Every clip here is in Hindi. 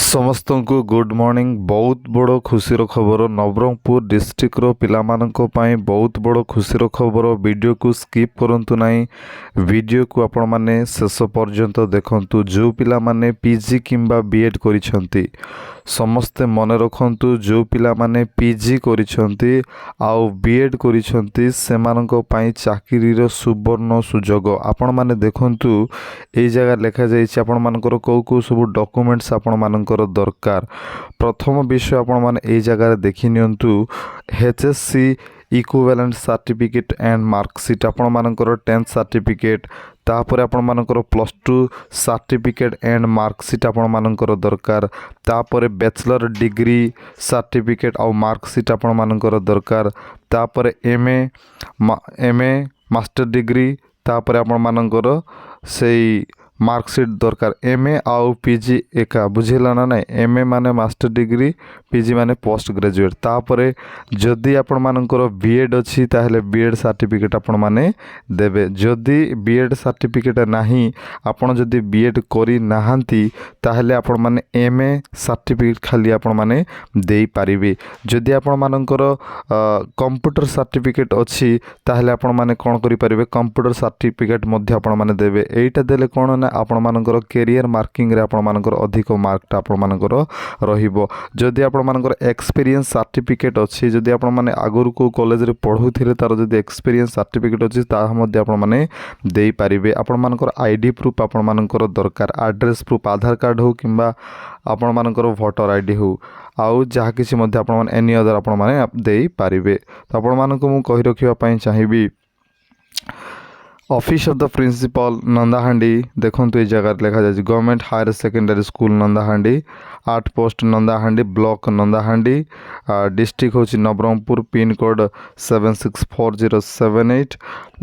समस्त को गुड मॉर्निंग। बहुत बड़ खुशीर खबर नवरंगपुर डिस्ट्रिक्टर पिलामानंको पाई बहुत बड़ खुशीर खबर। वीडियो को स्किप करंतु नहीं, वीडियो को आपण माने शेष पर्यंत देखंतु। जो पिला माने पीजी किंबा बीएड करिसेंती समस्ते मन रखंतु। जो पिला माने पीजी करिसेंती आउ बीएड करिसेंती सेमानंको पाई चाकरीर सुवर्ण सुजोग। आपण माने देखंतु एई जगह लिखा जाइछि आपण मानकर को सब डॉक्यूमेंट्स आपण मानकर दरकार। प्रथम विषय आपण माने एई जगह देखि नियंतु HSC equivalent certificate and marksheet आपण मानकर 10th सर्टिफिकेट, तापर आपण मानकर +2 सर्टिफिकेट एंड मार्कशीट आपण मानकर दरकार। तापर बैचलर डिग्री सर्टिफिकेट और मार्कशीट आपण मानकर दरकार। तापर एमए मास्टर डिग्री, तापर आपण मानकर सेई मार्कशीट दरकार। एमए आउ पीजी एका बुझेला ना नहीं, एमए माने मास्टर डिग्री, पीजी माने पोस्ट ग्रेजुएट। तापरे जदि आपण मानकर बीएड अछि ताहले बीएड सर्टिफिकेट आपण माने देबे। जदि बीएड सर्टिफिकेट नाही, आपण जदि बीएड करी नाहंती ताहले आपण माने एमए सर्टिफिकेट खाली आपण माने देई पारिबे। जदि आपण मानकर कंप्यूटर सर्टिफिकेट अछि ताहले आपण माने कोन करि पारिबे, कंप्यूटर सर्टिफिकेट मध्ये आपण माने देबे। एइटा देले कोन ना आपण मानकर कैरियर मार्किंग रे आपण मानकर अधिक मार्कटा आपण मानकर रहिबो। जदि आपण मानकर एक्सपीरियंस सर्टिफिकेट अछि, जदि आपण माने आगुर को कॉलेज रे पढुथिले तार जदि एक्सपीरियंस सर्टिफिकेट अछि ता मध्ये आपण माने देई पारिबे। आपण मानकर आईडी प्रूफ आपण मानकर दरकार। एड्रेस प्रूफ आधार कार्ड हो किंबा आपण मानकर वोटर आईडी हो आउ जहाँ किसी मध्य आपण माने एनी अदर आपण माने देई पारिबे। तो आपण मानको मु कहि रखिबा पई चाहिबी office of the principal Nandahandi. देखो ये जगह लिखा जाए government higher secondary school Nandahandi, 8 post Nandahandi, block Nandahandi, district होची नवरंगपुर, पिन कोड 764078।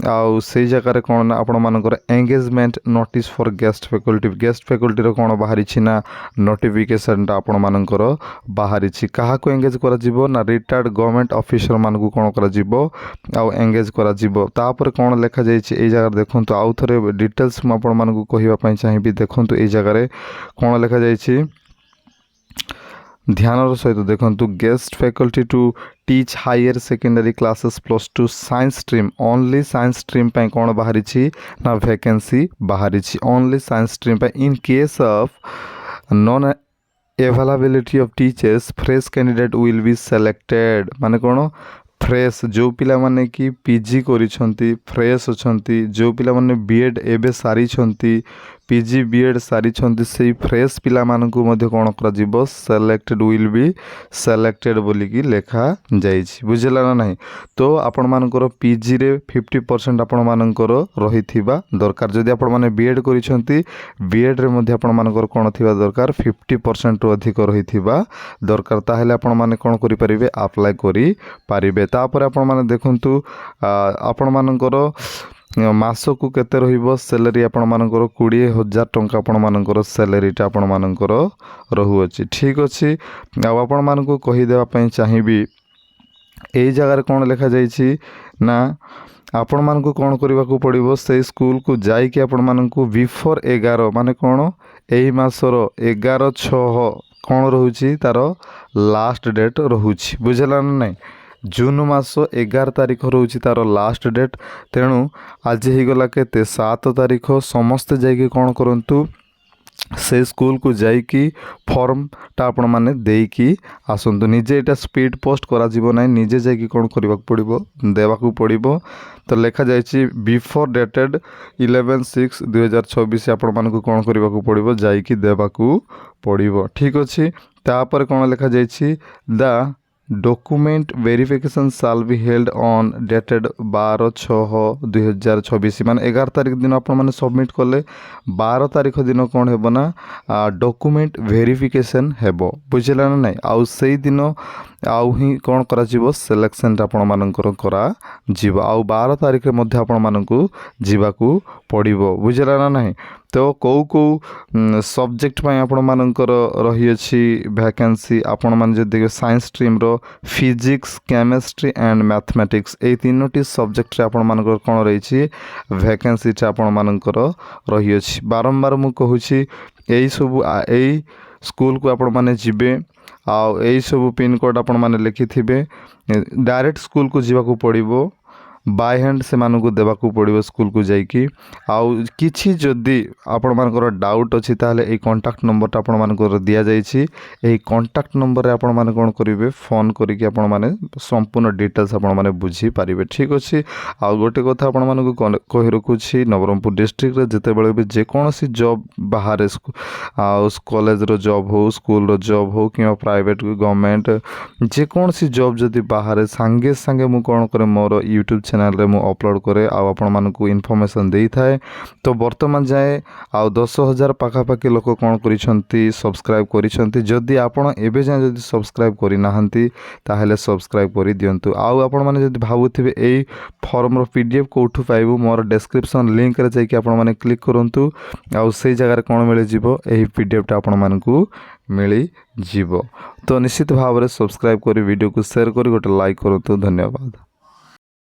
आउ से जगह कौन ना आपण मानकर engagement notice for guest faculty रो कौन बाहरी ना नोटिफिकेशन आपण मानकर बाहरी क्या एंगेज करा जिवो ना रिटायर्ड गवर्नमेंट ऑफिसर मान को कौन करा जिवो आउ एंगेज करा जिवो। तापर कौन लिखा जाइए ये जगह देखो आउ थे डिटेल्स मुझे आपण को कहवाई चाहिए। देखो ये जगह कौन लिखा जाइए ध्यान सहित देखो guest faculty to teach higher secondary classes +2 science stream only science stream पे कौन बाहरी ना वैकेंसी बाहरी ओनली साइंस स्ट्रीम पे। In case of non availability of teachers fresh candidate will be selected. माने कौन फ्रेश जो पिला माने कि पीजी करिसंती फ्रेश अछंती, जो पिला माने बीएड एबे सारी छंती पीजी बीएड सारी छंती से फ्रेश पिला मानकु मध्ये कोन करा जिवो सिलेक्टेड विल बी सिलेक्टेड बोली कि लेखा जाइछि। बुझला ना नहीं। तो आपण मानकर पीजी रे 50% आपण मानकर रहिथिबा दरकार। जदि आपण माने बीएड करिसंती बीएड रे मध्ये आपण मानकर कोन थिबा दरकार 50% रु अधिक रहिथिबा दरकार। ताहेले आपण माने कोन करि परिबे अप्लाई करि पारिबे। तापर आपण माने देखंतु आपण मानकर मासकू केते रहिबो सैलरी आपण मानकर 20,000 टंका आपण मानकर सैलरीटा आपण मानकर रहुअछि। ठीक अछि। आ आपण मानको कहि देबा पई चाहिबी एई जगह कोन लिखा जाइछि ना आपण मानको कोन करबाकू पड़िबो से स्कूल को जाई कि आपण मानको बिफोर 11 माने कोन एई मासर 11/6 कोन रहुछि तार लास्ट डेट रहुछि। बुझला ना नहीं। जून मास 11 तारिख रोची तार लास्ट डेट। तेणु आज ही गला के 7 तारिख समस्ते जाइए कौन करंतु से स्कूल को जाइकी फॉर्मटा आपण माने देकी आसंतु। निजे एटा स्पीड पोस्ट करा जीवो नाही, निजे जाइकी कौन करबाक पड़िबो देबाकू पड़िबो। तो लिखा जाइए बिफोर डेटेड 11/6/2024 आपण मानकू कौन करबाकू पड़िबो जाइकी देबाकू पड़िबो। ठीक अछि। तापर कौन लिखा जाइए द डॉक्यूमेंट वेरिफिकेशन साल बी हेल्ड ऑन डेटेड 12/6/2024 मान 11 तारिख दिन आपण माने सबमिट कले 12 तारिख दिन कौन हेबो ना डॉक्यूमेंट वेरिफिकेशन हेबो। बुझला ना नहीं। आउ सेई दिन आउ ही कौन करा जीवो सिलेक्शन आपण मानकर करा जीवो। आउ 12 तारिख मध्ये आपण मानकू जीवाकू पड़िबो। बुझला ना नहीं। तो कौ सब्जेक्ट पाई आपण मानकर रही अछि वैकेंसी आपण मान जे देखिए साइंस स्ट्रीम रो फिजिक्स केमिस्ट्री एंड मैथमेटिक्स ए तीनोटी सब्जेक्ट रे आपण मानकर कोन रही छी वैकेंसी टा आपण मानकर रही अछि। बारंबार मु कहूछि एई सब एई स्कूल को आपण माने जिबे आउ एई सब पिन कोड आपण माने लिखिथिबे डायरेक्ट स्कूल को जीवा को पड़िबो बाय हैंड से मानू देवाकू पड़ो स्कूल को जाइकी आउ किछि जदि आपण मानकर डाउट अच्छी ताले ए कांटेक्ट नंबर आपण मानकर दिया जाइछि एही कांटेक्ट नंबर रे आपण माने कोन करिवे फोन करिकि आपण माने संपूर्ण डिटेल्स आपण माने बुझी पारिबे ठीक अछि। आउ गोटे कथा आपण मानकु कहि रखुछि नवरंगपुर डिस्ट्रिक्ट रे जते बेले भी जे कोनोसी जॉब बाहर आउ कॉलेज रो जॉब हो स्कूल रो जॉब हो कि प्राइवेट गवर्नमेंट जे कोनोसी जॉब जदि बाहर संगे संगे मु कोन करे मोर यूट्यूब चैनल रे मु अपलोड करे आउ आपण मानकु इन्फॉर्मेशन देई थाए। तो वर्तमान जाए आउ 10,000 पाखापाखि लोक कौन करिसंती सब्सक्राइब करिसंती जदि आपण एबे जाए जदि सब्सक्राइब करि नाहंती ताहेले सब्सक्राइब करि दियंतु। आउ आपण माने जदि भाबुथिबे एई फॉर्म रो पीडीएफ कोठु पाइबु मोर डिस्क्रिप्शन लिंक रे जाई कि आपण माने क्लिक करंतु आउ सेई जगह रे कोन मिले जिवो एही पीडीएफ टा आपण मानकु मिली जिवो। तो निश्चित भाव रे सब्सक्राइब करी वीडियो को शेयर करी गोटे लाइक करंतु। धन्यवाद।